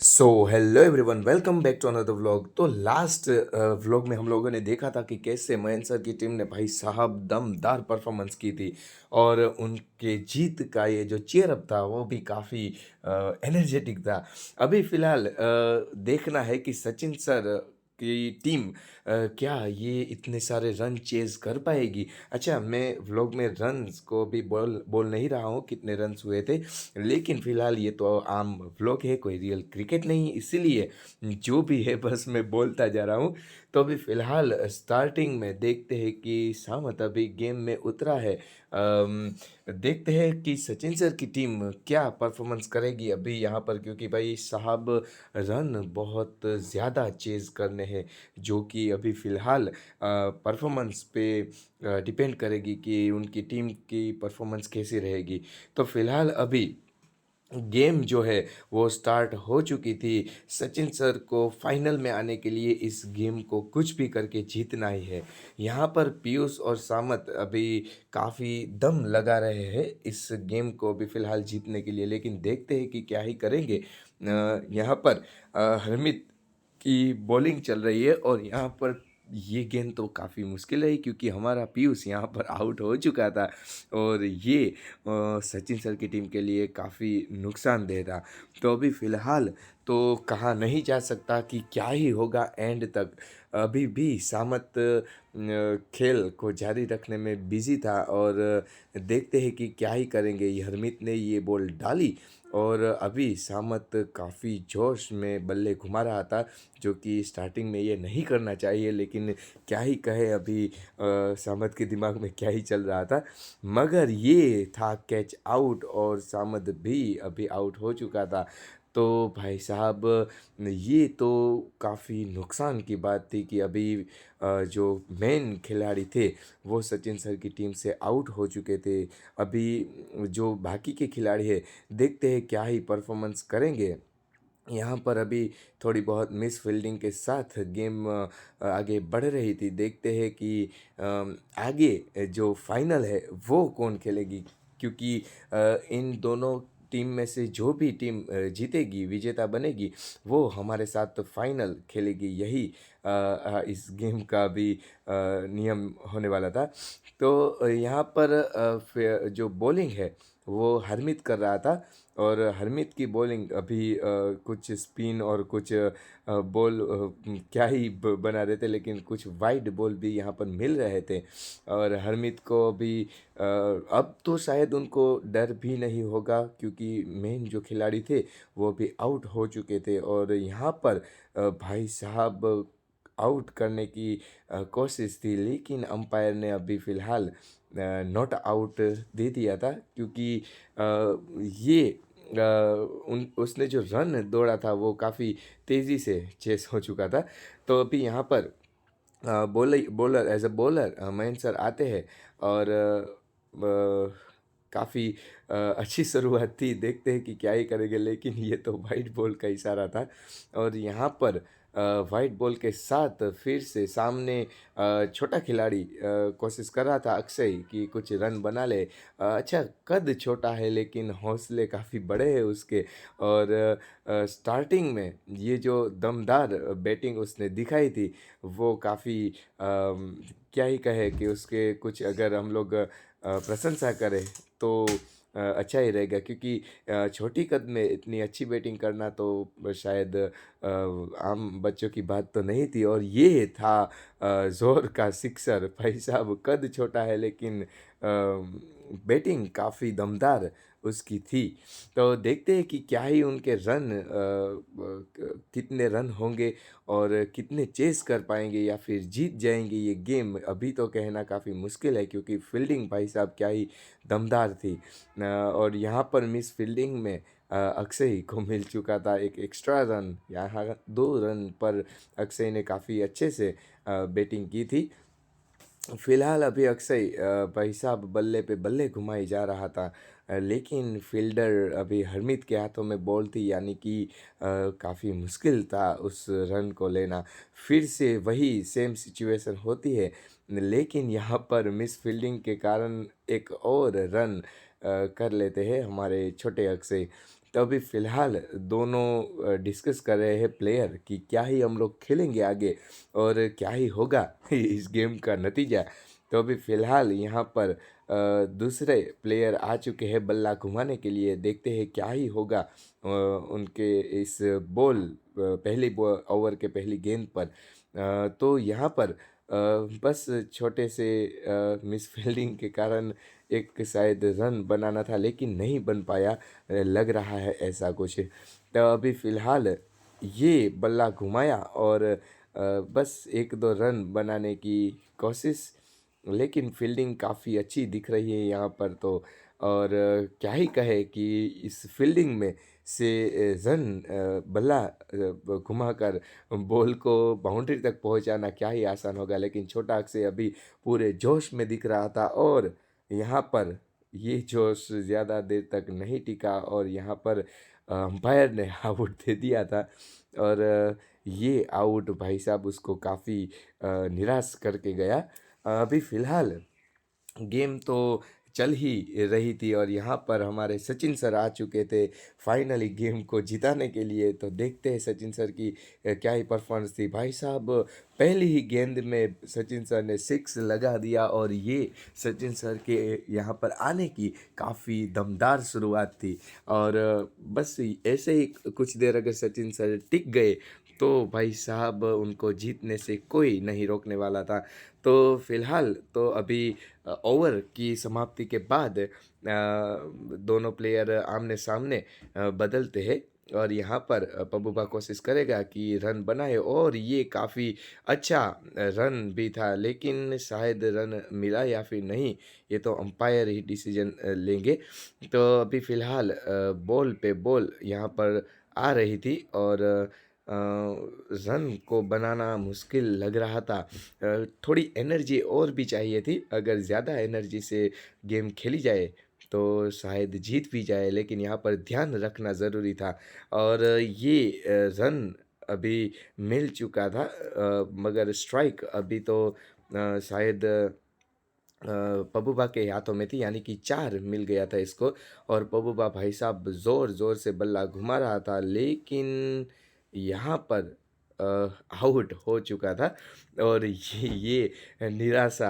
So hello everyone, welcome back to another vlog. तो last vlog में हम लोगों ने देखा था कि कैसे मयंक सर की टीम ने भाई साहब दमदार परफॉर्मेंस की थी और उनके जीत का ये जो चीयर अप था वो भी काफ़ी एनर्जेटिक था। अभी फ़िलहाल देखना है कि सचिन सर की टीम क्या ये इतने सारे रन चेज़ कर पाएगी। अच्छा, मैं व्लॉग में रन्स को भी बोल बोल नहीं रहा हूँ कितने रन्स हुए थे, लेकिन फ़िलहाल ये तो आम व्लॉग है, कोई रियल क्रिकेट नहीं, इसीलिए जो भी है बस मैं बोलता जा रहा हूँ। तो अभी फ़िलहाल स्टार्टिंग में देखते हैं कि सामत अभी गेम में उतरा है। देखते हैं कि सचिन सर की टीम क्या परफॉर्मेंस करेगी अभी यहाँ पर, क्योंकि भाई साहब रन बहुत ज़्यादा चेज़ करने हैं, जो कि अभी फ़िलहाल परफॉर्मेंस पे डिपेंड करेगी कि उनकी टीम की परफॉर्मेंस कैसी रहेगी। तो फ़िलहाल अभी गेम जो है वो स्टार्ट हो चुकी थी। सचिन सर को फाइनल में आने के लिए इस गेम को कुछ भी करके जीतना ही है। यहाँ पर पीयूष और सामत अभी काफ़ी दम लगा रहे हैं इस गेम को अभी फ़िलहाल जीतने के लिए, लेकिन देखते हैं कि क्या ही करेंगे। यहाँ पर हरमित की बॉलिंग चल रही है और यहाँ पर ये गेंद तो काफ़ी मुश्किल रही, क्योंकि हमारा पीयूष यहाँ पर आउट हो चुका था और ये सचिन सर की टीम के लिए काफ़ी नुकसानदेह था। तो अभी फ़िलहाल तो कहा नहीं जा सकता कि क्या ही होगा एंड तक। अभी भी सामत खेल को जारी रखने में बिजी था और देखते हैं कि क्या ही करेंगे। ये हरमित ने ये बॉल डाली और अभी सामत काफ़ी जोश में बल्ले घुमा रहा था, जो कि स्टार्टिंग में ये नहीं करना चाहिए, लेकिन क्या ही कहे अभी सामत के दिमाग में क्या ही चल रहा था। मगर ये था कैच आउट और सामत भी अभी आउट हो चुका था। तो भाई साहब ये तो काफ़ी नुकसान की बात थी कि अभी जो मेन खिलाड़ी थे वो सचिन सर की टीम से आउट हो चुके थे। अभी जो बाकी के खिलाड़ी हैं, देखते हैं क्या ही परफॉर्मेंस करेंगे। यहाँ पर अभी थोड़ी बहुत मिस फील्डिंग के साथ गेम आगे बढ़ रही थी। देखते हैं कि आगे जो फाइनल है वो कौन खेलेगी, क्योंकि इन दोनों टीम में से जो भी टीम जीतेगी, विजेता बनेगी, वो हमारे साथ फाइनल खेलेगी। यही इस गेम का भी नियम होने वाला था। तो यहाँ पर जो बॉलिंग है वो हरमित कर रहा था और हरमित की बॉलिंग अभी कुछ स्पिन और कुछ बॉल क्या ही बना रहे थे, लेकिन कुछ वाइड बॉल भी यहाँ पर मिल रहे थे। और हरमित को भी अब तो शायद उनको डर भी नहीं होगा, क्योंकि मेन जो खिलाड़ी थे वो भी आउट हो चुके थे। और यहाँ पर भाई साहब आउट करने की कोशिश थी, लेकिन अंपायर ने अभी फ़िलहाल नॉट आउट दे दिया था, क्योंकि ये उन उसने जो रन दौड़ा था वो काफ़ी तेज़ी से चेस हो चुका था। तो अभी यहाँ पर bowler as a bowler Mayank sir आते हैं और काफ़ी अच्छी शुरुआत थी। देखते हैं कि क्या ही करेंगे, लेकिन ये तो वाइट बॉल का इशारा था और यहाँ पर वाइट बॉल के साथ फिर से सामने छोटा खिलाड़ी कोशिश कर रहा था अक्षय कि कुछ रन बना ले। अच्छा, कद छोटा है लेकिन हौसले काफ़ी बड़े हैं उसके। और स्टार्टिंग में ये जो दमदार बैटिंग उसने दिखाई थी वो काफ़ी क्या ही कहे कि उसके कुछ अगर हम लोग प्रशंसा करें तो अच्छा ही रहेगा, क्योंकि छोटी कद में इतनी अच्छी बैटिंग करना तो शायद आम बच्चों की बात तो नहीं थी। और ये था ज़ोर का सिक्सर। भाई साहब कद छोटा है लेकिन बैटिंग काफ़ी दमदार उसकी थी। तो देखते हैं कि क्या ही उनके रन कितने रन होंगे और कितने चेस कर पाएंगे या फिर जीत जाएंगे ये गेम। अभी तो कहना काफ़ी मुश्किल है, क्योंकि फील्डिंग भाई साहब क्या ही दमदार थी। और यहाँ पर मिस फील्डिंग में अक्षय को मिल चुका था एक एक्स्ट्रा रन। यहाँ 2 रन पर अक्षय ने काफ़ी अच्छे से बैटिंग की थी। फिलहाल अभी अक्षय भाई साहब बल्ले पे बल्ले घुमाई जा रहा था, लेकिन फील्डर अभी हरमित के हाथों में बॉल थी, यानी कि काफ़ी मुश्किल था उस रन को लेना। फिर से वही सेम सिचुएशन होती है, लेकिन यहाँ पर मिस फील्डिंग के कारण एक और रन कर लेते हैं हमारे छोटे अक्षय। तो अभी फ़िलहाल दोनों डिस्कस कर रहे हैं प्लेयर कि क्या ही हम लोग खेलेंगे आगे और क्या ही होगा इस गेम का नतीजा। तो अभी फ़िलहाल यहाँ पर दूसरे प्लेयर आ चुके हैं बल्ला घुमाने के लिए, देखते हैं क्या ही होगा उनके इस पहली ओवर के पहली गेंद पर। तो यहाँ पर बस छोटे से मिस फील्डिंग के कारण एक शायद रन बनाना था लेकिन नहीं बन पाया, लग रहा है ऐसा कुछ। तो अभी फ़िलहाल ये बल्ला घुमाया और बस 1-2 रन बनाने की कोशिश, लेकिन फील्डिंग काफ़ी अच्छी दिख रही है यहाँ पर तो। और क्या ही कहे कि इस फील्डिंग में से बल्ला घुमाकर बॉल को बाउंड्री तक पहुंचाना क्या ही आसान होगा, लेकिन छोटा अक्षय अभी पूरे जोश में दिख रहा था और यहाँ पर ये जोश ज़्यादा देर तक नहीं टिका और यहाँ पर अंपायर ने आउट दे दिया था। और ये आउट भाई साहब उसको काफ़ी निराश करके गया। अभी फ़िलहाल गेम तो चल ही रही थी और यहाँ पर हमारे सचिन सर आ चुके थे फाइनली गेम को जिताने के लिए। तो देखते हैं सचिन सर की क्या ही परफॉर्मेंस थी भाई साहब। पहली ही गेंद में सचिन सर ने सिक्स लगा दिया और ये सचिन सर के यहाँ पर आने की काफ़ी दमदार शुरुआत थी। और बस ऐसे ही कुछ देर अगर सचिन सर टिक गए तो भाई साहब उनको जीतने से कोई नहीं रोकने वाला था। तो फिलहाल तो अभी ओवर की समाप्ति के बाद दोनों प्लेयर आमने सामने बदलते हैं और यहाँ पर पबूबा कोशिश करेगा कि रन बनाए और ये काफ़ी अच्छा रन भी था, लेकिन शायद रन मिला या फिर नहीं ये तो अंपायर ही डिसीजन लेंगे। तो अभी फ़िलहाल बॉल पे बॉल यहाँ पर आ रही थी और रन को बनाना मुश्किल लग रहा था। थोड़ी एनर्जी और भी चाहिए थी, अगर ज़्यादा एनर्जी से गेम खेली जाए तो शायद जीत भी जाए, लेकिन यहाँ पर ध्यान रखना ज़रूरी था। और ये रन अभी मिल चुका था, मगर स्ट्राइक अभी तो शायद पबूबा के हाथों में थी, यानी कि 4 मिल गया था इसको। और पबूबा भाई साहब ज़ोर-ज़ोर से बल्ला घुमा रहा था, लेकिन यहाँ पर आउट हो चुका था। और ये निराशा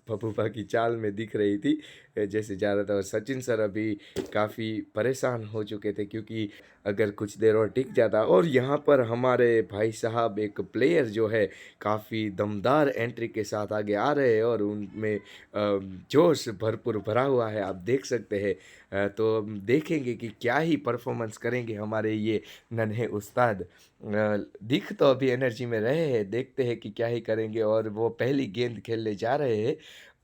पबूबा की चाल में दिख रही थी जैसे जा रहा था। और सचिन सर अभी काफ़ी परेशान हो चुके थे क्योंकि अगर कुछ देर और टिक जाता। और यहाँ पर हमारे भाई साहब एक प्लेयर जो है काफ़ी दमदार एंट्री के साथ आगे आ रहे हैं और उनमें जोश भरपूर भरा हुआ है, आप देख सकते हैं। तो हम देखेंगे कि क्या ही परफॉर्मेंस करेंगे हमारे ये नन्हे उस्ताद। दिख तो अभी एनर्जी में रहे हैं, देखते हैं कि क्या ही करेंगे। और वो पहली गेंद खेलने जा रहे हैं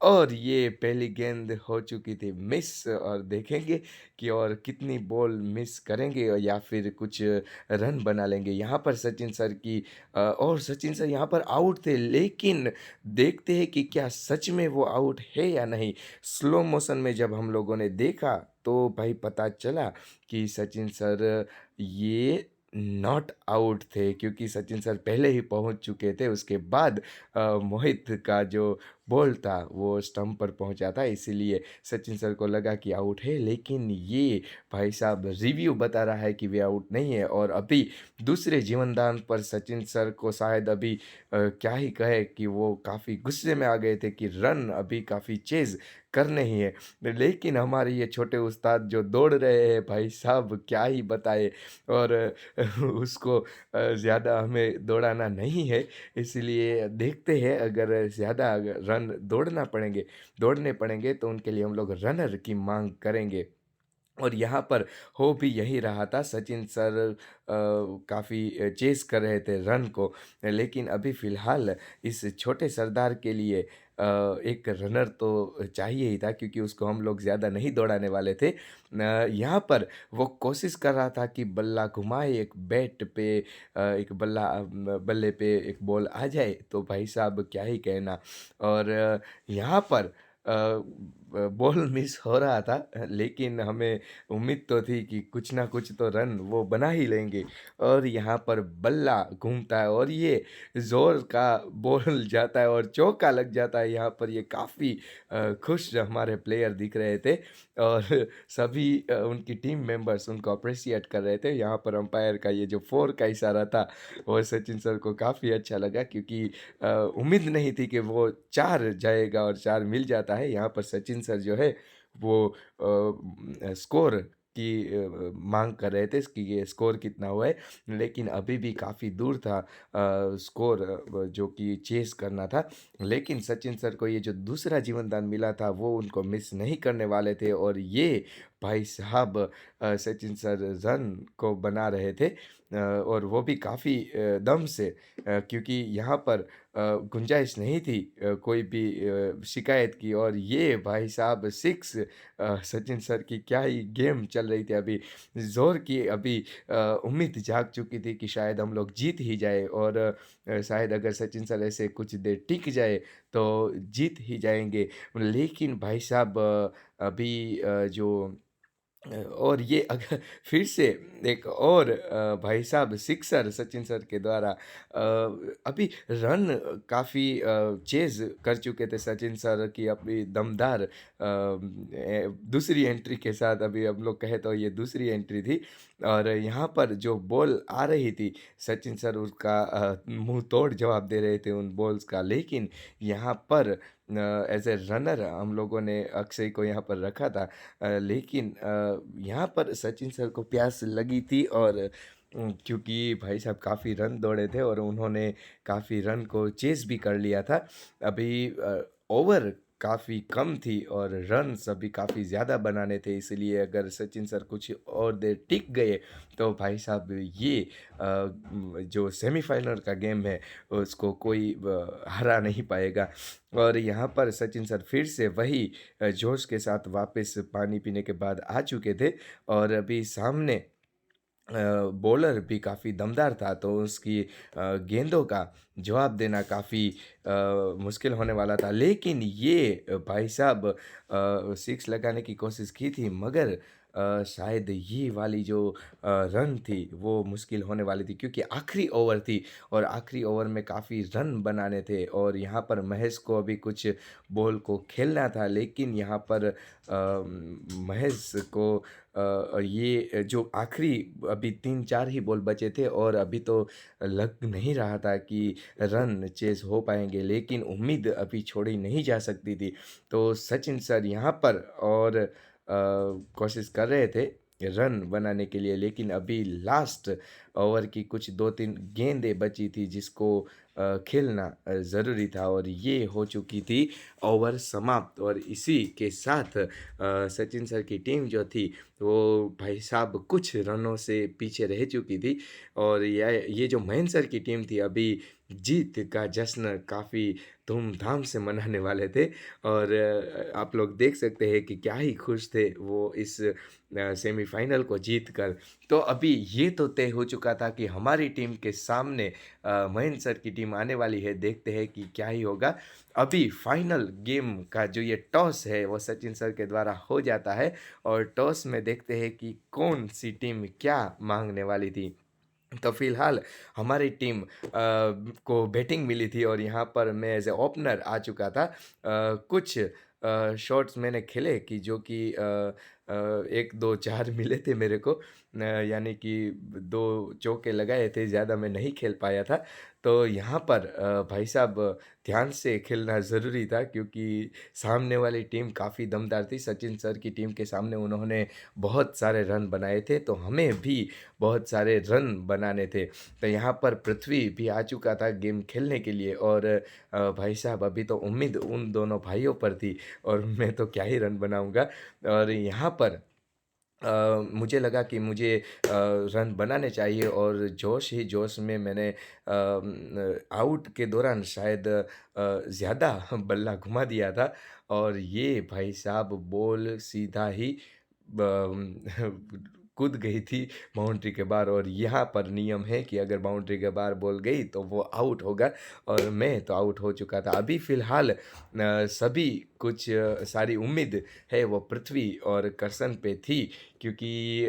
और ये पहली गेंद हो चुकी थी मिस। और देखेंगे कि और कितनी बॉल मिस करेंगे या फिर कुछ रन बना लेंगे। यहाँ पर सचिन सर की और सचिन सर यहाँ पर आउट थे, लेकिन देखते हैं कि क्या सच में वो आउट है या नहीं। स्लो मोशन में जब हम लोगों ने देखा तो भाई पता चला कि सचिन सर ये नॉट आउट थे, क्योंकि सचिन सर पहले ही पहुंच चुके थे। उसके बाद मोहित का जो बॉल था वो स्टंप पर पहुंचा था, इसीलिए सचिन सर को लगा कि आउट है, लेकिन ये भाई साहब रिव्यू बता रहा है कि वे आउट नहीं है। और अभी दूसरे जीवनदान पर सचिन सर को शायद अभी क्या ही कहे कि वो काफ़ी गुस्से में आ गए थे कि रन अभी काफ़ी चेज़ करने ही है। लेकिन हमारे ये छोटे उस्ताद जो दौड़ रहे हैं भाई साहब क्या ही बताए। और उसको ज़्यादा हमें दौड़ाना नहीं है, इसलिए देखते हैं अगर ज़्यादा अगर रन दौड़ने पड़ेंगे तो उनके लिए हम लोग रनर की मांग करेंगे। और यहाँ पर हो भी यही रहा था, सचिन सर काफ़ी चेस कर रहे थे रन को, लेकिन अभी फ़िलहाल इस छोटे सरदार के लिए एक रनर तो चाहिए ही था, क्योंकि उसको हम लोग ज़्यादा नहीं दौड़ाने वाले थे। यहाँ पर वो कोशिश कर रहा था कि बल्ला घुमाए एक बैट पे, एक बल्ले पे एक बॉल आ जाए तो भाई साहब क्या ही कहना। और यहाँ पर बॉल मिस हो रहा था, लेकिन हमें उम्मीद तो थी कि कुछ ना कुछ तो रन वो बना ही लेंगे। और यहाँ पर बल्ला घूमता है और ये ज़ोर का बॉल जाता है और चौका लग जाता है। यहाँ पर ये काफ़ी खुश हमारे प्लेयर दिख रहे थे और सभी उनकी टीम मेंबर्स उनको अप्रिशिएट कर रहे थे। यहाँ पर अंपायर का ये जो 4 का इशारा था, वो सचिन सर को काफ़ी अच्छा लगा, क्योंकि उम्मीद नहीं थी कि वो 4 जाएगा और 4 मिल जाता है। यहाँ पर सचिन सर जो है वो स्कोर की माँग कर रहे थे कि ये स्कोर कितना हुआ है, लेकिन अभी भी काफ़ी दूर था स्कोर जो कि चेज़ करना था। लेकिन सचिन सर को ये जो दूसरा जीवनदान मिला था वो उनको मिस नहीं करने वाले थे और ये भाई साहब सचिन सर रन को बना रहे थे, और वो भी काफ़ी दम से, क्योंकि यहाँ पर गुंजाइश नहीं थी कोई भी शिकायत की। और ये भाई साहब 6, सचिन सर की क्या ही गेम चल रही थी अभी। ज़ोर की अभी उम्मीद जाग चुकी थी कि शायद हम लोग जीत ही जाए, और शायद अगर सचिन सर ऐसे कुछ देर टिक जाए तो जीत ही जाएँगे। लेकिन भाई साहब अभी जो और ये अगर फिर से एक और भाई साहब सिक्सर सचिन सर के द्वारा, अभी रन काफ़ी चेज़ कर चुके थे सचिन सर की अपनी दमदार दूसरी एंट्री के साथ। अभी हम लोग कहें तो ये दूसरी एंट्री थी, और यहाँ पर जो बॉल आ रही थी सचिन सर उसका मुँह तोड़ जवाब दे रहे थे उन बॉल्स का। लेकिन यहाँ पर एज़ ए रनर हम लोगों ने अक्षय को यहाँ पर रखा था, लेकिन यहाँ पर सचिन सर को प्यास लगी थी, और क्योंकि भाई साहब काफ़ी रन दौड़े थे और उन्होंने काफ़ी रन को चेज़ भी कर लिया था। अभी ओवर काफ़ी कम थी और रन्स अभी काफ़ी ज़्यादा बनाने थे, इसलिए अगर सचिन सर कुछ और देर टिक गए तो भाई साहब ये जो सेमीफाइनल का गेम है उसको कोई हरा नहीं पाएगा। और यहाँ पर सचिन सर फिर से वही जोश के साथ वापस पानी पीने के बाद आ चुके थे, और अभी सामने बॉलर भी काफ़ी दमदार था, तो उसकी गेंदों का जवाब देना काफ़ी मुश्किल होने वाला था। लेकिन ये भाई साहब 6 लगाने की कोशिश की थी, मगर शायद ये वाली जो रन थी वो मुश्किल होने वाली थी, क्योंकि आखिरी ओवर थी और आखिरी ओवर में काफ़ी रन बनाने थे, और यहाँ पर महेश को अभी कुछ बॉल को खेलना था। लेकिन यहाँ पर महेश को ये जो आखिरी अभी 3-4 ही बॉल बचे थे, और अभी तो लग नहीं रहा था कि रन चेज़ हो पाएँगे, लेकिन उम्मीद अभी छोड़ी नहीं जा सकती थी। तो सचिन सर यहाँ पर और कोशिश कर रहे थे रन बनाने के लिए, लेकिन अभी लास्ट ओवर की कुछ 2-3 गेंदें बची थी जिसको खेलना ज़रूरी था, और ये हो चुकी थी ओवर समाप्त। और इसी के साथ सचिन सर की टीम जो थी वो भाई साहब कुछ रनों से पीछे रह चुकी थी, और ये जो महेंद्र सर की टीम थी अभी जीत का जश्न काफ़ी धूमधाम से मनाने वाले थे। और आप लोग देख सकते हैं कि क्या ही खुश थे वो इस सेमीफाइनल को जीत कर। तो अभी ये तो तय हो चुका था कि हमारी टीम के सामने महेंद्र सर की टीम आने वाली है, देखते हैं कि क्या ही होगा। अभी फाइनल गेम का जो ये टॉस है वो सचिन सर के द्वारा हो जाता है, और टॉस में देखते हैं कि कौन सी टीम क्या मांगने वाली थी। तो फिलहाल हमारी टीम को बैटिंग मिली थी, और यहाँ पर मैं एज ए ओपनर आ चुका था। कुछ शॉट्स मैंने खेले कि जो कि 1, 2, 4 मिले थे मेरे को, यानी कि 2 चौके लगाए थे, ज़्यादा मैं नहीं खेल पाया था। तो यहाँ पर भाई साहब ध्यान से खेलना ज़रूरी था, क्योंकि सामने वाली टीम काफ़ी दमदार थी। सचिन सर की टीम के सामने उन्होंने बहुत सारे रन बनाए थे, तो हमें भी बहुत सारे रन बनाने थे। तो यहाँ पर पृथ्वी भी आ चुका था गेम खेलने के लिए, और भाई साहब अभी तो उम्मीद उन दोनों भाइयों पर थी, और मैं तो क्या ही रन बनाऊँगा। और यहाँ पर मुझे लगा कि मुझे रन बनाने चाहिए, और जोश ही जोश में मैंने आउट के दौरान शायद ज़्यादा बल्ला घुमा दिया था, और ये भाई साहब बॉल सीधा ही कूद गई थी बाउंड्री के बाहर, और यहाँ पर नियम है कि अगर बाउंड्री के बाहर बॉल गई तो वो आउट होगा, और मैं तो आउट हो चुका था। अभी फ़िलहाल सभी कुछ सारी उम्मीद है वो पृथ्वी और करसन पे थी, क्योंकि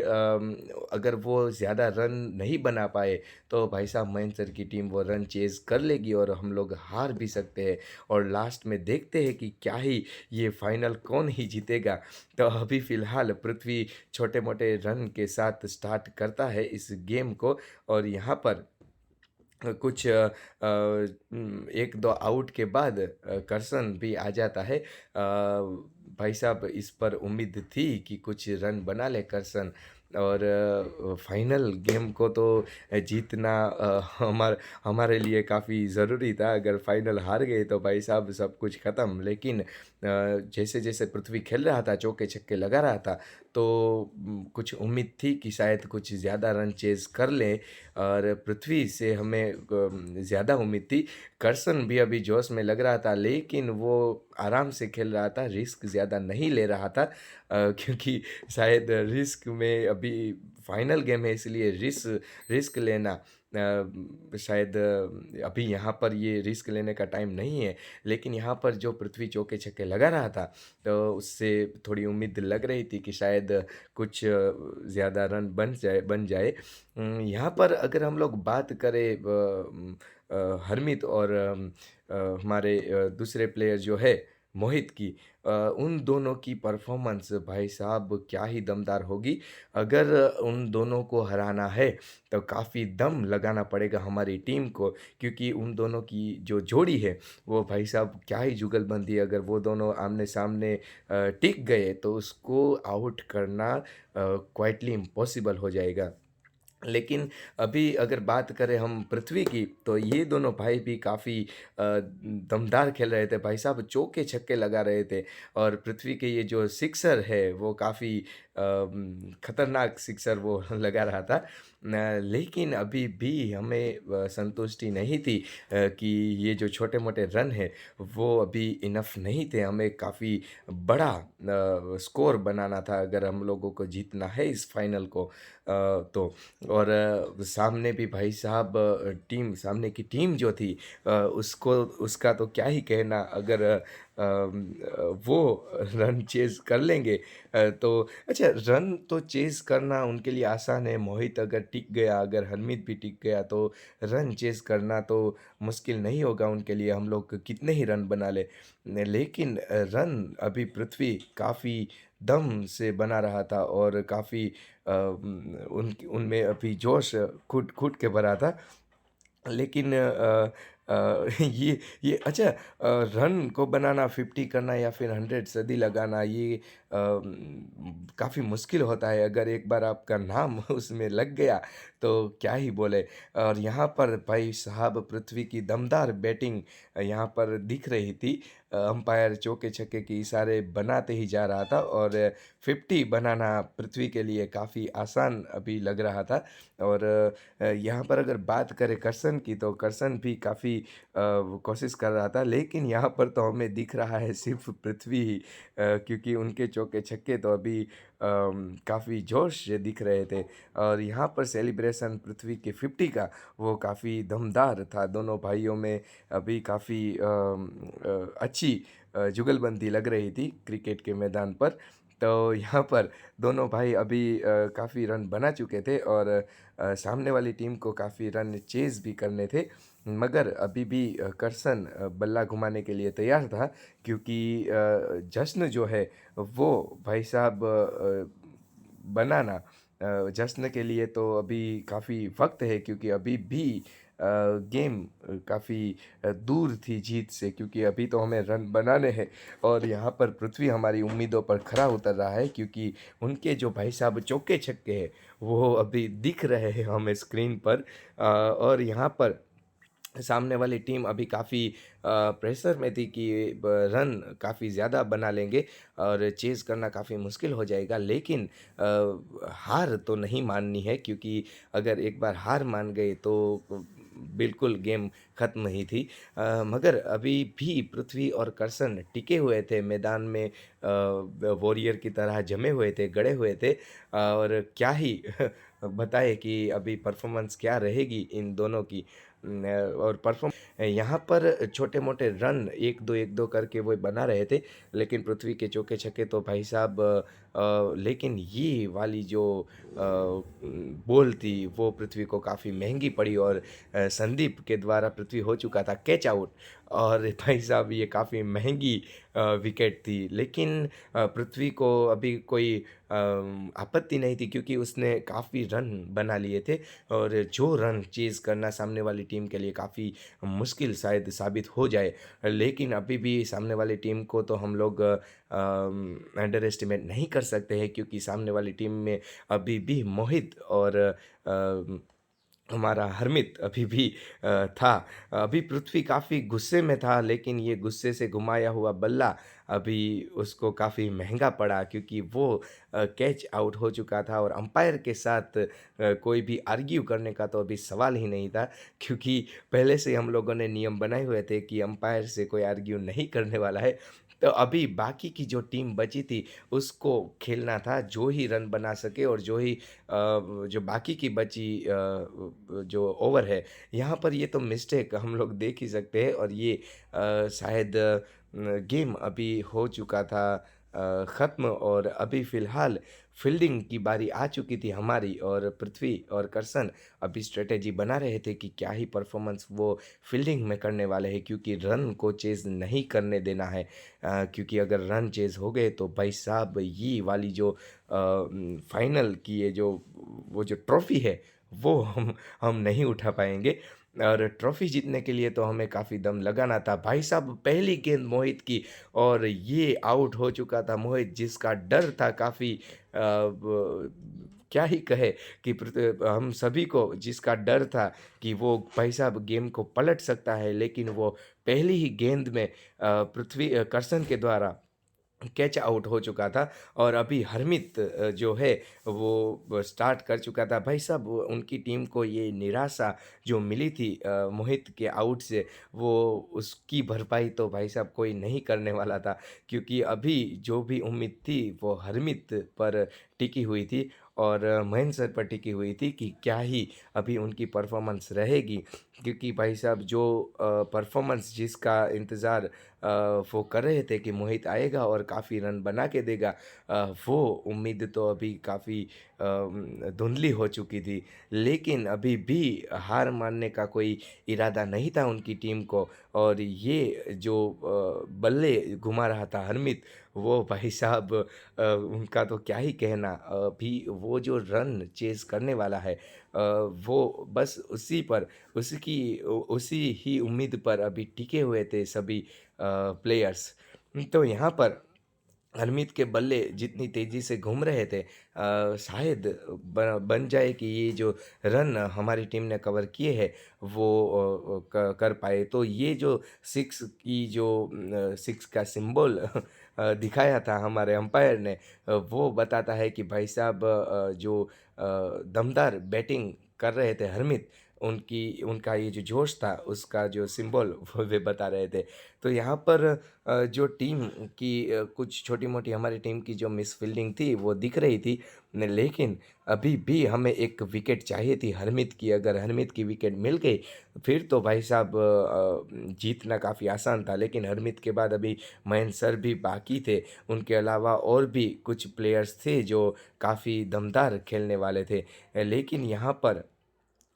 अगर वो ज़्यादा रन नहीं बना पाए तो भाई साहब मयंक सर की टीम वो रन चेज़ कर लेगी और हम लोग हार भी सकते हैं, और लास्ट में देखते हैं कि क्या ही ये फाइनल कौन ही जीतेगा। तो अभी फ़िलहाल पृथ्वी छोटे-मोटे रन के साथ स्टार्ट करता है इस गेम को, और यहाँ पर कुछ 1-2 आउट के बाद करसन भी आ जाता है। भाई साहब इस पर उम्मीद थी कि कुछ रन बना ले करसन, और फाइनल गेम को तो जीतना हमारे लिए काफ़ी ज़रूरी था। अगर फाइनल हार गए तो भाई साहब सब कुछ ख़त्म। लेकिन जैसे-जैसे पृथ्वी खेल रहा था, चौके-छक्के लगा रहा था, तो कुछ उम्मीद थी कि शायद कुछ ज़्यादा रन चेज़ कर लें, और पृथ्वी से हमें ज़्यादा उम्मीद थी। करसन भी अभी जोश में लग रहा था, लेकिन वो आराम से खेल रहा था, रिस्क ज़्यादा नहीं ले रहा था, क्योंकि शायद रिस्क में अभी फाइनल गेम है, इसलिए रिस्क लेना शायद अभी यहाँ पर ये रिस्क लेने का टाइम नहीं है। लेकिन यहाँ पर जो पृथ्वी चौके-छक्के लगा रहा था, तो उससे थोड़ी उम्मीद लग रही थी कि शायद कुछ ज़्यादा रन बन जाए। यहाँ पर अगर हम लोग बात करें हरमीत और हमारे दूसरे प्लेयर जो है मोहित की, उन दोनों की परफॉर्मेंस भाई साहब क्या ही दमदार होगी। अगर उन दोनों को हराना है तो काफ़ी दम लगाना पड़ेगा हमारी टीम को, क्योंकि उन दोनों की जो जोड़ी है वो भाई साहब क्या ही जुगलबंदी है। अगर वो दोनों आमने-सामने टिक गए तो उसको आउट करना क्वाइटली इम्पॉसिबल हो जाएगा। लेकिन अभी अगर बात करें हम पृथ्वी की, तो ये दोनों भाई भी काफ़ी दमदार खेल रहे थे। भाई साहब चौके-छक्के लगा रहे थे, और पृथ्वी के ये जो सिक्सर है वो काफ़ी खतरनाक सिक्सर वो लगा रहा था। लेकिन अभी भी हमें संतुष्टि नहीं थी कि ये जो छोटे-मोटे रन हैं वो अभी इनफ नहीं थे। हमें काफ़ी बड़ा स्कोर बनाना था अगर हम लोगों को जीतना है इस फाइनल को, तो। और सामने भी भाई साहब सामने की टीम जो थी, उसको उसका तो क्या ही कहना। अगर वो रन चेज़ कर लेंगे तो अच्छा, रन तो चेज़ करना उनके लिए आसान है। मोहित अगर टिक गया, अगर हरमीत भी टिक गया, तो रन चेज़ करना तो मुश्किल नहीं होगा उनके लिए, हम लोग कितने ही रन बना लें। लेकिन रन अभी पृथ्वी काफ़ी दम से बना रहा था, और काफ़ी उनमें अभी जोश कूट के भरा था। लेकिन ये अच्छा, रन को बनाना, 50 करना या फिर 100 सदी लगाना, ये काफ़ी मुश्किल होता है। अगर एक बार आपका नाम उसमें लग गया तो क्या ही बोले। और यहाँ पर भाई साहब पृथ्वी की दमदार बैटिंग यहाँ पर दिख रही थी। अंपायर चौके-छक्के के इशारे बनाते ही जा रहा था, और 50 बनाना पृथ्वी के लिए काफ़ी आसान अभी लग रहा था। और यहाँ पर अगर बात करें करसन की, तो करसन भी काफ़ी कोशिश कर रहा था, लेकिन यहाँ पर तो हमें दिख रहा है सिर्फ पृथ्वी ही, क्योंकि उनके चौके-छक्के तो अभी काफ़ी जोश से दिख रहे थे। और यहाँ पर सेलिब्रेशन पृथ्वी के 50 का वो काफ़ी दमदार था। दोनों भाइयों में अभी काफ़ी अच्छी जुगलबंदी लग रही थी क्रिकेट के मैदान पर। तो यहाँ पर दोनों भाई अभी काफ़ी रन बना चुके थे, और सामने वाली टीम को काफ़ी रन चेज़ भी करने थे। मगर अभी भी करसन बल्ला घुमाने के लिए तैयार था, क्योंकि जश्न जो है वो भाई साहब बनाना, जश्न के लिए तो अभी काफ़ी वक़्त है, क्योंकि अभी भी गेम काफ़ी दूर थी जीत से, क्योंकि अभी तो हमें रन बनाने हैं। और यहाँ पर पृथ्वी हमारी उम्मीदों पर खरा उतर रहा है, क्योंकि उनके जो भाई साहब चौके-छक्के हैं वो अभी दिख रहे हैं हमें स्क्रीन पर। और यहाँ पर सामने वाली टीम अभी काफ़ी प्रेशर में थी कि रन काफ़ी ज़्यादा बना लेंगे और चेज़ करना काफ़ी मुश्किल हो जाएगा। लेकिन हार तो नहीं माननी है, क्योंकि अगर एक बार हार मान गए तो बिल्कुल गेम ख़त्म ही थी। मगर अभी भी पृथ्वी और कर्सन टिके हुए थे मैदान में, वॉरियर की तरह जमे हुए थे, गड़े हुए थे। और क्या ही बताएँ कि अभी परफ़ॉर्मेंस क्या रहेगी इन दोनों की। और यहाँ पर छोटे-मोटे रन 1-2 करके वो बना रहे थे, लेकिन पृथ्वी के चौके-छक्के तो भाई साहब, लेकिन ये वाली जो बॉल थी वो पृथ्वी को काफ़ी महँगी पड़ी, और संदीप के द्वारा पृथ्वी हो चुका था कैच आउट। और भाई साहब ये काफ़ी महँगी विकेट थी, लेकिन पृथ्वी को अभी कोई आपत्ति नहीं थी, क्योंकि उसने काफ़ी रन बना लिए थे, और जो रन चेज़ करना सामने वाली टीम के लिए काफ़ी मुश्किल शायद साबित हो जाए। लेकिन अभी भी सामने वाली टीम को तो हम लोग अंडर एस्टिमेट नहीं कर सकते हैं, क्योंकि सामने वाली टीम में अभी भी मोहित और अ, हमारा हरमित अभी भी था। अभी पृथ्वी काफ़ी गुस्से में था, लेकिन ये गुस्से से घुमाया हुआ बल्ला अभी उसको काफ़ी महँगा पड़ा, क्योंकि वो कैच आउट हो चुका था, और अंपायर के साथ कोई भी आर्ग्यू करने का तो अभी सवाल ही नहीं था, क्योंकि पहले से हम लोगों ने नियम बनाए हुए थे कि अंपायर से कोई आर्ग्यू नहीं करने वाला है। तो अभी बाकी की जो टीम बची थी उसको खेलना था, जो ही रन बना सके, और जो ही जो बाकी की बची जो ओवर है, यहाँ पर ये तो मिस्टेक हम लोग देख ही सकते हैं, और ये शायद गेम अभी हो चुका था ख़त्म, और अभी फ़िलहाल फ़ील्डिंग की बारी आ चुकी थी हमारी, और पृथ्वी और करसन अभी स्ट्रैटेजी बना रहे थे कि क्या ही परफ़ॉर्मेंस वो फ़ील्डिंग में करने वाले हैं, क्योंकि रन को चेज़ नहीं करने देना है। क्योंकि अगर रन चेज़ हो गए तो भाई साहब ये वाली जो फाइनल की ये जो वो जो ट्रॉफ़ी है वो हम नहीं उठा पाएँगे, और ट्रॉफ़ी जीतने के लिए तो हमें काफ़ी दम लगाना था। भाई साहब पहली गेंद मोहित की, और ये आउट हो चुका था मोहित, जिसका डर था काफ़ी, ब क्या ही कहे कि हम सभी को जिसका डर था कि वो भाई साहब गेम को पलट सकता है, लेकिन वो पहली ही गेंद में करसन के द्वारा कैच आउट हो चुका था, और अभी हरमित जो है वो स्टार्ट कर चुका था। भाई साहब उनकी टीम को ये निराशा जो मिली थी मोहित के आउट से, वो उसकी भरपाई तो भाई साहब कोई नहीं करने वाला था, क्योंकि अभी जो भी उम्मीद थी वो हरमित पर टिकी हुई थी, और महेंद्र सर पर टिकी हुई थी कि क्या ही अभी उनकी परफॉर्मेंस रहेगी, क्योंकि भाई साहब जो परफॉर्मेंस जिसका इंतज़ार वो कर रहे थे कि मोहित आएगा और काफ़ी रन बना के देगा, वो उम्मीद तो अभी काफ़ी धुंधली हो चुकी थी। लेकिन अभी भी हार मानने का कोई इरादा नहीं था उनकी टीम को, और ये जो बल्ले घुमा रहा था हरमित, वो भाई साहब उनका तो क्या ही कहना। अभी वो जो रन चेज़ करने वाला है, वो बस उसी ही उम्मीद पर अभी टिके हुए थे सभी प्लेयर्स। तो यहाँ पर हरमीत के बल्ले जितनी तेज़ी से घूम रहे थे, शायद बन जाए कि ये जो रन हमारी टीम ने कवर किए हैं वो कर पाए, तो ये जो सिक्स का सिंबल दिखाया था हमारे अंपायर ने, वो बताता है कि भाई साहब दमदार बैटिंग कर रहे थे हरमित, उनकी उनका ये जो जोश था उसका जो सिंबल वो वे बता रहे थे। तो यहाँ पर जो टीम की कुछ छोटी-मोटी हमारी टीम की जो मिस फ़ील्डिंग थी वो दिख रही थी। लेकिन अभी भी हमें एक विकेट चाहिए थी हरमित की, अगर हरमित की विकेट मिल गई फिर तो भाई साहब जीतना काफ़ी आसान था। लेकिन हरमित के बाद अभी मयंक सर भी बाकी थे, उनके अलावा और भी कुछ प्लेयर्स थे जो काफ़ी दमदार खेलने वाले थे। लेकिन यहाँ पर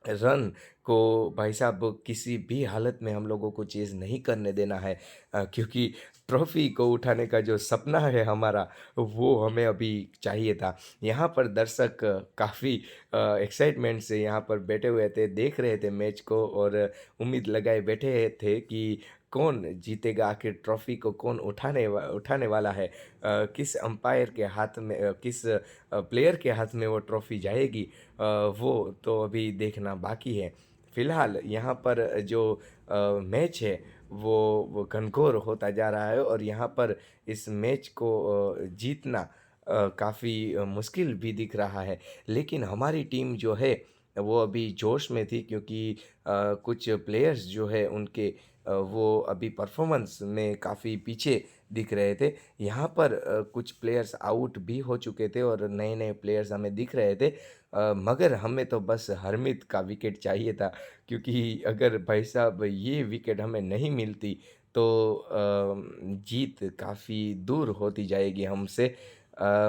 रन को भाई साहब किसी भी हालत में हम लोगों को चेज़ नहीं करने देना है, क्योंकि ट्रॉफ़ी को उठाने का जो सपना है हमारा वो हमें अभी चाहिए था। यहाँ पर दर्शक काफ़ी एक्साइटमेंट से यहाँ पर बैठे हुए थे, देख रहे थे मैच को, और उम्मीद लगाए बैठे थे कि कौन जीतेगा, आखिर ट्रॉफ़ी को कौन उठाने वाला है, किस अंपायर के हाथ में, किस प्लेयर के हाथ में वो ट्रॉफ़ी जाएगी, वो तो अभी देखना बाकी है। फ़िलहाल यहाँ पर जो मैच है वो घनघोर होता जा रहा है, और यहाँ पर इस मैच को जीतना काफ़ी मुश्किल भी दिख रहा है। लेकिन हमारी टीम जो है वो अभी जोश में थी, क्योंकि कुछ प्लेयर्स जो है उनके वो अभी परफॉर्मेंस में काफ़ी पीछे दिख रहे थे। यहाँ पर कुछ प्लेयर्स आउट भी हो चुके थे और नए-नए प्लेयर्स हमें दिख रहे थे। मगर हमें तो बस हरमित का विकेट चाहिए था, क्योंकि अगर भाई साहब ये विकेट हमें नहीं मिलती तो जीत काफ़ी दूर होती जाएगी हमसे।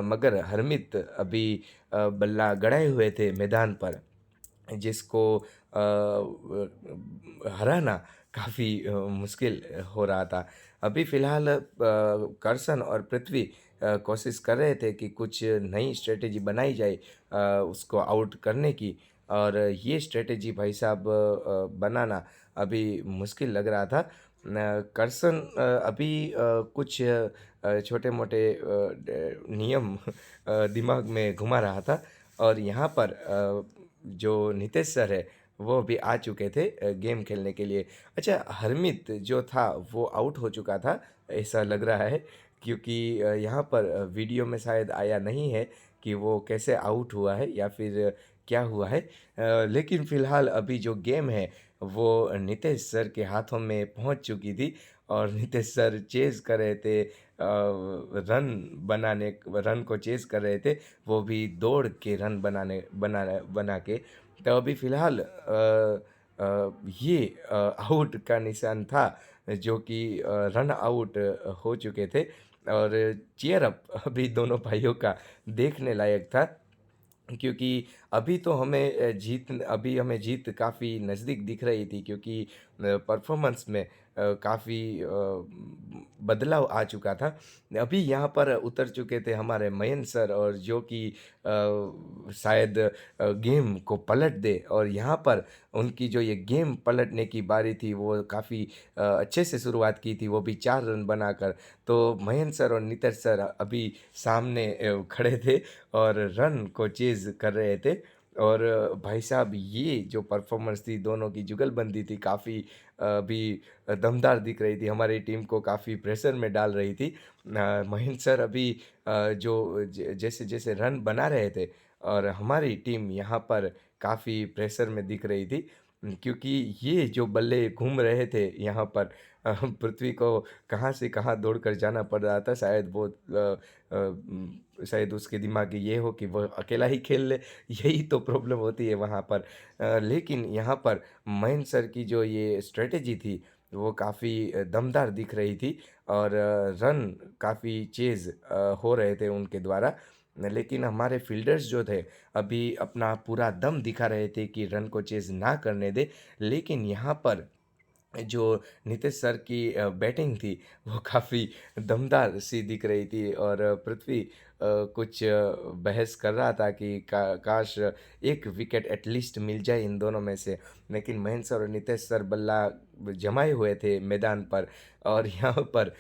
मगर हरमित अभी बल्ला गड़ाए हुए थे मैदान पर, जिसको हराना काफ़ी मुश्किल हो रहा था। अभी फ़िलहाल करसन और पृथ्वी कोशिश कर रहे थे कि कुछ नई स्ट्रैटेजी बनाई जाए उसको आउट करने की, और ये स्ट्रैटेजी भाई साहब बनाना अभी मुश्किल लग रहा था। करसन अभी कुछ छोटे-मोटे नियम दिमाग में घुमा रहा था, और यहाँ पर जो नितेश सर है वो भी आ चुके थे गेम खेलने के लिए। अच्छा, हरमित जो था वो आउट हो चुका था, ऐसा लग रहा है, क्योंकि यहाँ पर वीडियो में शायद आया नहीं है कि वो कैसे आउट हुआ है या फिर क्या हुआ है। लेकिन फ़िलहाल अभी जो गेम है वो नितेश सर के हाथों में पहुँच चुकी थी, और नितेश सर चेज़ कर रहे थे, रन को चेज़ कर रहे थे, वो भी दौड़ के रन बना के। तो अभी फ़िलहाल ये आउट का निशान था, जो कि रन आउट हो चुके थे, और चीयर अप अभी दोनों भाइयों का देखने लायक था, क्योंकि अभी हमें जीत काफ़ी नज़दीक दिख रही थी, क्योंकि परफॉर्मेंस में काफ़ी बदलाव आ चुका था। अभी यहाँ पर उतर चुके थे हमारे मयंक सर, और जो कि शायद गेम को पलट दे, और यहाँ पर उनकी जो ये गेम पलटने की बारी थी वो काफ़ी अच्छे से शुरुआत की थी, वो भी 4 रन बनाकर। तो मयंक सर और नितेश सर अभी सामने खड़े थे और रन को चेज़ कर रहे थे, और भाई साहब ये जो परफ़ॉर्मेंस थी, दोनों की जुगलबंदी थी, काफ़ी अभी दमदार दिख रही थी, हमारी टीम को काफ़ी प्रेशर में डाल रही थी। मयंक सर अभी जो जैसे-जैसे रन बना रहे थे, और हमारी टीम यहाँ पर काफ़ी प्रेशर में दिख रही थी, क्योंकि ये जो बल्ले घूम रहे थे यहाँ पर, पृथ्वी को कहाँ से कहाँ दौड़कर जाना पड़ रहा था। शायद उसके दिमाग में ये हो कि वह अकेला ही खेल ले, यही तो प्रॉब्लम होती है वहाँ पर। लेकिन यहाँ पर मयंक सर की जो ये स्ट्रैटेजी थी वो काफ़ी दमदार दिख रही थी, और रन काफ़ी चेज़ हो रहे थे उनके द्वारा। लेकिन हमारे फ़ील्डर्स जो थे अभी अपना पूरा दम दिखा रहे थे कि रन को चेज़ ना करने दें। लेकिन यहाँ पर जो नीतीश सर की बैटिंग थी वो काफ़ी दमदार सी दिख रही थी, और पृथ्वी कुछ बहस कर रहा था कि काश एक विकेट एटलीस्ट मिल जाए इन दोनों में से। लेकिन महेंद्र सर और नीतीश सर बल्ला जमाए हुए थे मैदान पर, और यहाँ पर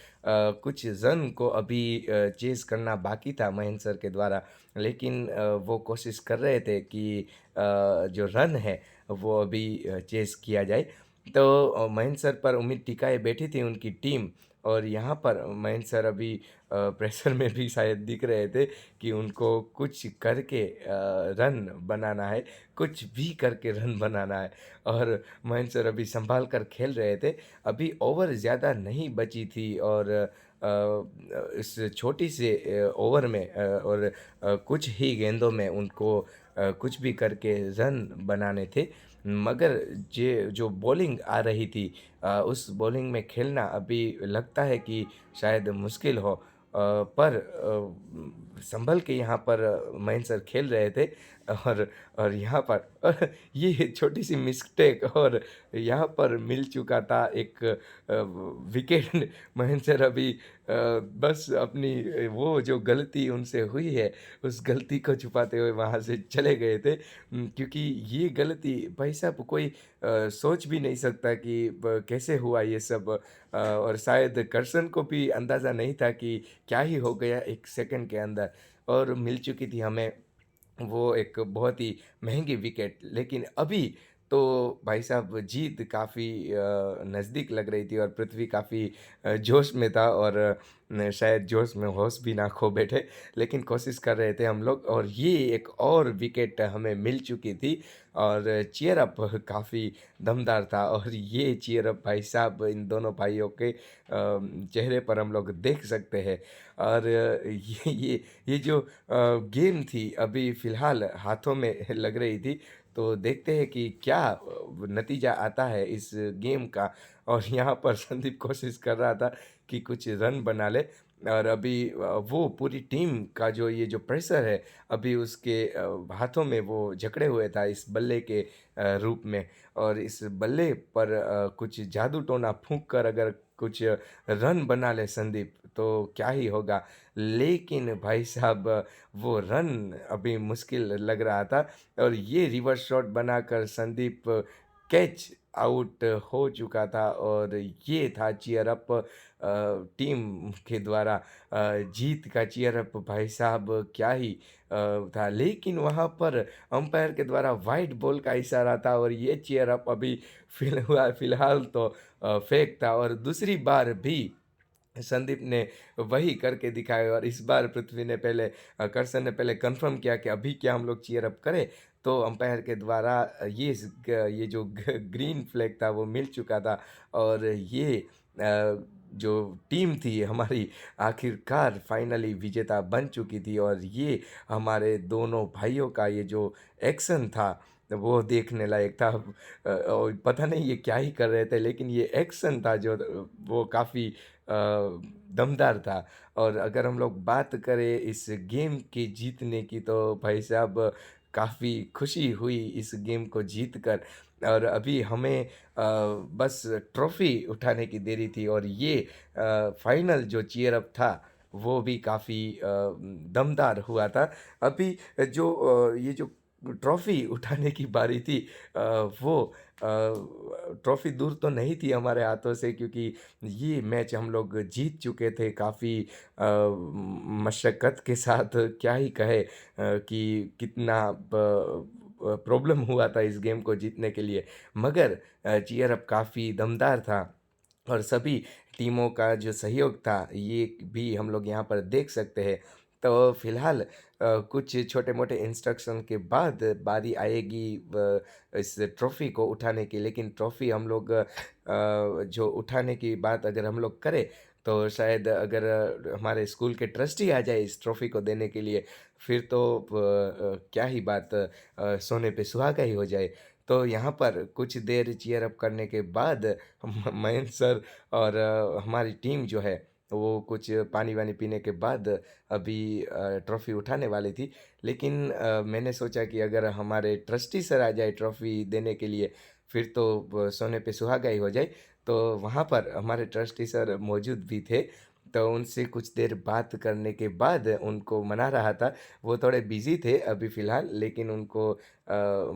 कुछ रन को अभी चेज़ करना बाकी था महेंद्र सर के द्वारा। लेकिन वो कोशिश कर रहे थे कि जो रन है वो अभी चेज़ किया जाए। तो महेंद्र सर पर उम्मीद टिकाए बैठी थी उनकी टीम, और यहाँ पर महेंद्र सर अभी प्रेशर में भी शायद दिख रहे थे कि उनको कुछ करके रन बनाना है, कुछ भी करके रन बनाना है, और महेंद्र सर अभी संभाल कर खेल रहे थे। अभी ओवर ज़्यादा नहीं बची थी, और इस छोटी से ओवर में और कुछ ही गेंदों में उनको कुछ भी करके रन बनाने थे। मगर जे जो बॉलिंग आ रही थी उस बॉलिंग में खेलना अभी लगता है कि शायद मुश्किल हो, पर संभल के यहाँ पर मयंक सर खेल रहे थे, और यहाँ पर ये छोटी-सी मिस्टेक, और यहाँ पर मिल चुका था एक विकेट। मयंक सर अभी बस अपनी वो जो गलती उनसे हुई है, उस गलती को छुपाते हुए वहाँ से चले गए थे। क्योंकि ये गलती भाई साहब कोई सोच भी नहीं सकता कि कैसे हुआ ये सब, और शायद करसन को भी अंदाज़ा नहीं था कि क्या ही हो गया एक सेकंड के अंदर, और मिल चुकी थी हमें वो एक बहुत ही महंगी विकेट। लेकिन अभी तो भाई साहब जीत काफ़ी नज़दीक लग रही थी और पृथ्वी काफ़ी जोश में था और शायद जोश में होश भी ना खो बैठे, लेकिन कोशिश कर रहे थे हम लोग और ये एक और विकेट हमें मिल चुकी थी और चीयर अप काफ़ी दमदार था और ये चीयर अप भाई साहब इन दोनों भाइयों के चेहरे पर हम लोग देख सकते हैं। और ये जो गेम थी अभी फ़िलहाल हाथों में लग रही थी, तो देखते हैं कि क्या नतीजा आता है इस गेम का। और यहाँ पर संदीप कोशिश कर रहा था कि कुछ रन बना ले और अभी वो पूरी टीम का जो ये जो प्रेशर है अभी उसके हाथों में वो जकड़े हुए था इस बल्ले के रूप में। और इस बल्ले पर कुछ जादू टोना फूंक कर अगर कुछ रन बना ले संदीप तो क्या ही होगा। लेकिन भाई साहब वो रन अभी मुश्किल लग रहा था और ये रिवर्स शॉट बनाकर संदीप कैच आउट हो चुका था और ये था चीयर अप टीम के द्वारा जीत का चीयर अप भाई साहब क्या ही था। लेकिन वहाँ पर अंपायर के द्वारा वाइट बॉल का इशारा था और ये चीयर अप अभी फिलहाल तो फेक था और दूसरी बार भी संदीप ने वही करके दिखाया और इस बार पृथ्वी ने पहले कर्सन ने पहले कंफर्म किया कि अभी क्या हम लोग चीयर अप करें, तो अंपायर के द्वारा ये जो ग्रीन फ्लैग था वो मिल चुका था और ये जो टीम थी हमारी आखिरकार फाइनली विजेता बन चुकी थी। और ये हमारे दोनों भाइयों का ये जो एक्शन था वो देखने लायक था। और पता नहीं ये क्या ही कर रहे थे, लेकिन ये एक्शन था जो वो काफ़ी दमदार था। और अगर हम लोग बात करें इस गेम के जीतने की तो भाई साहब काफ़ी खुशी हुई इस गेम को जीत कर। और अभी हमें बस ट्रॉफ़ी उठाने की देरी थी और ये फाइनल जो चीयर अप था वो भी काफ़ी दमदार हुआ था। अभी जो ये जो ट्रॉफ़ी उठाने की बारी थी अ, वो ट्रॉफ़ी दूर तो नहीं थी हमारे हाथों से, क्योंकि ये मैच हम लोग जीत चुके थे काफ़ी मशक्क़त के साथ। क्या ही कहे कि कितना प्रॉब्लम हुआ था इस गेम को जीतने के लिए, मगर चीयर अप काफ़ी दमदार था और सभी टीमों का जो सहयोग था ये भी हम लोग यहाँ पर देख सकते हैं। तो फिलहाल कुछ छोटे-मोटे इंस्ट्रक्शन के बाद बारी आएगी इस ट्रॉफ़ी को उठाने की। लेकिन ट्रॉफ़ी हम लोग जो उठाने की बात अगर हम लोग करें तो शायद अगर हमारे स्कूल के ट्रस्टी आ जाए इस ट्रॉफ़ी को देने के लिए, फिर तो क्या ही बात सोने पे सुहागा ही हो जाए। तो यहाँ पर कुछ देर चीयर अप करने के बाद मयंक सर और हमारी टीम जो है वो कुछ पानी-वानी पीने के बाद अभी ट्रॉफ़ी उठाने वाली थी। लेकिन मैंने सोचा कि अगर हमारे ट्रस्टी सर आ जाए ट्रॉफ़ी देने के लिए, फिर तो सोने पे सुहागा ही हो जाए। तो वहाँ पर हमारे ट्रस्टी सर मौजूद भी थे, तो उनसे कुछ देर बात करने के बाद उनको मना रहा था। वो थोड़े बिज़ी थे अभी फ़िलहाल, लेकिन उनको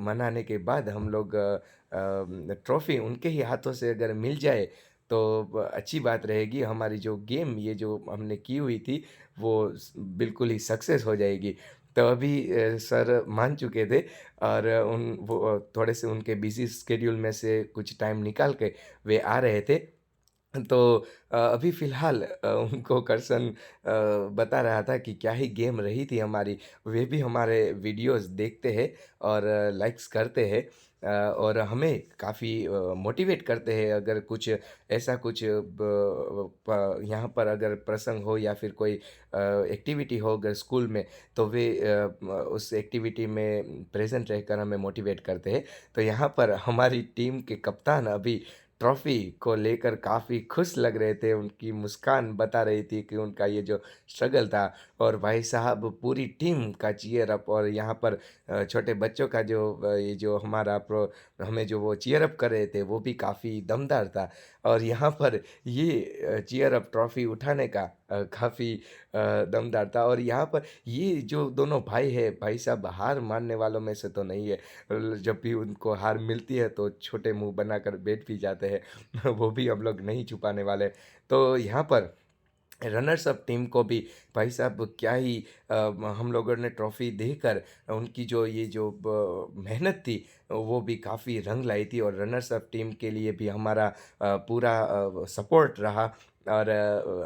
मनाने के बाद हम लोग ट्रॉफ़ी उनके ही हाथों से अगर मिल जाए तो अच्छी बात रहेगी। हमारी जो गेम ये जो हमने की हुई थी वो बिल्कुल ही सक्सेस हो जाएगी। तो अभी सर मान चुके थे और वो थोड़े से उनके बिज़ी स्केड्यूल में से कुछ टाइम निकाल के वे आ रहे थे। तो अभी फ़िलहाल उनको कर्सन बता रहा था कि क्या ही गेम रही थी हमारी। वे भी हमारे वीडियोज़ देखते हैं और लाइक्स करते हैं और हमें काफ़ी मोटिवेट करते हैं। अगर कुछ ऐसा कुछ यहाँ पर अगर प्रसंग हो या फिर कोई एक्टिविटी हो अगर स्कूल में, तो वे उस एक्टिविटी में प्रेज़ेंट रहकर हमें मोटिवेट करते हैं। तो यहाँ पर हमारी टीम के कप्तान अभी ट्रॉफ़ी को लेकर काफ़ी खुश लग रहे थे, उनकी मुस्कान बता रही थी कि उनका ये जो स्ट्रगल था। और भाई साहब पूरी टीम का चीयर अप और यहाँ पर छोटे बच्चों का जो ये जो हमारा हमें जो वो चीयर अप कर रहे थे वो भी काफ़ी दमदार था। और यहाँ पर ये चीयर अप ट्रॉफ़ी उठाने का काफ़ी दमदार था। और यहाँ पर ये जो दोनों भाई हैं, भाई साहब हार मानने वालों में से तो नहीं है। जब भी उनको हार मिलती है तो छोटे मुँह बनाकर बैठ भी जाते हैं। वो भी हम लोग नहीं छुपाने वाले। तो यहाँ पर रनर्स अप टीम को भी भाई साहब क्या ही हम लोगों ने ट्रॉफी देकर उनकी जो ये जो मेहनत थी वो भी काफ़ी रंग लाई थी, और रनर्स अप टीम के लिए भी हमारा पूरा सपोर्ट रहा। और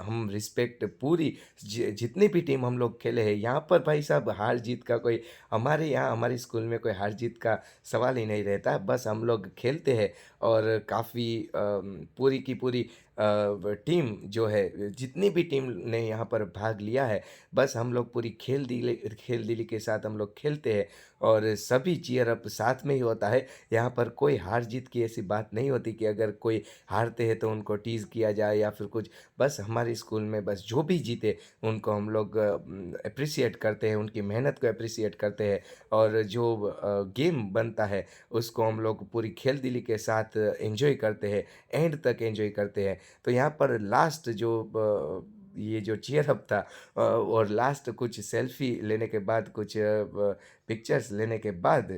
हम रिस्पेक्ट पूरी जितनी भी टीम हम लोग खेले हैं यहाँ पर भाई साहब, हार जीत का कोई हमारे यहाँ हमारे स्कूल में कोई हार जीत का सवाल ही नहीं रहता। बस हम लोग खेलते हैं और काफ़ी पूरी की पूरी टीम जो है, जितनी भी टीम ने यहाँ पर भाग लिया है, बस हम लोग पूरी खेल दिली के साथ हम लोग खेलते हैं, और सभी चीयर अप साथ में ही होता है। यहाँ पर कोई हार जीत की ऐसी बात नहीं होती कि अगर कोई हारते हैं तो उनको टीज़ किया जाए या फिर कुछ। बस हमारे स्कूल में बस जो भी जीते उनको हम लोग अप्रिसिएट करते हैं, उनकी मेहनत को अप्रिसिएट करते हैं, और जो गेम बनता है उसको हम लोग पूरी खेल दिली के साथ एंजॉय करते हैं, एंड तक एंजॉय करते हैं। तो यहाँ पर लास्ट जो ये जो चीयर अप था और लास्ट कुछ सेल्फी लेने के बाद, कुछ पिक्चर्स लेने के बाद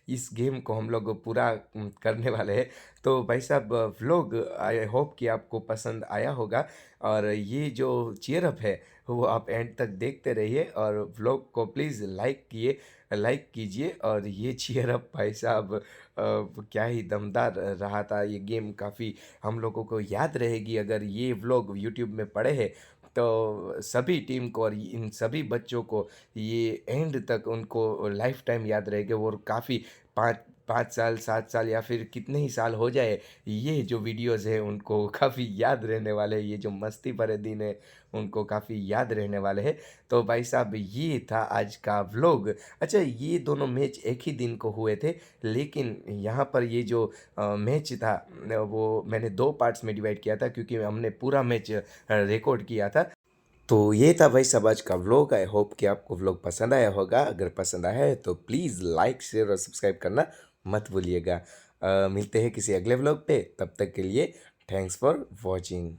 इस गेम को हम लोग पूरा करने वाले हैं। तो भाई साहब, व्लॉग आई होप कि आपको पसंद आया होगा, और ये जो चीयर अप है वो आप एंड तक देखते रहिए, और व्लॉग को प्लीज़ लाइक कीजिए। और ये चीयर अप भाई साहब क्या ही दमदार रहा था। ये गेम काफ़ी हम लोगों को याद रहेगी। अगर ये व्लॉग यूट्यूब में पड़े हैं तो सभी टीम को और इन सभी बच्चों को ये एंड तक उनको लाइफ टाइम याद रहेगा। और काफ़ी 5 5 साल 7 साल या फिर कितने ही साल हो जाए, ये जो वीडियोस है उनको काफ़ी याद रहने वाले हैं। ये जो मस्ती भरे दिन है उनको काफ़ी याद रहने वाले हैं। तो भाई साहब, ये था आज का व्लॉग। अच्छा, ये दोनों मैच एक ही दिन को हुए थे, लेकिन यहाँ पर ये जो मैच था वो मैंने 2 पार्ट्स में डिवाइड किया था, क्योंकि हमने पूरा मैच रिकॉर्ड किया था। तो ये था भाई साहब आज का व्लॉग। आई होप कि आपको व्लॉग पसंद आया होगा। अगर पसंद आया है तो प्लीज़ लाइक शेयर और सब्सक्राइब करना मत भूलिएगा। मिलते हैं किसी अगले व्लॉग पे, तब तक के लिए थैंक्स फॉर वॉचिंग।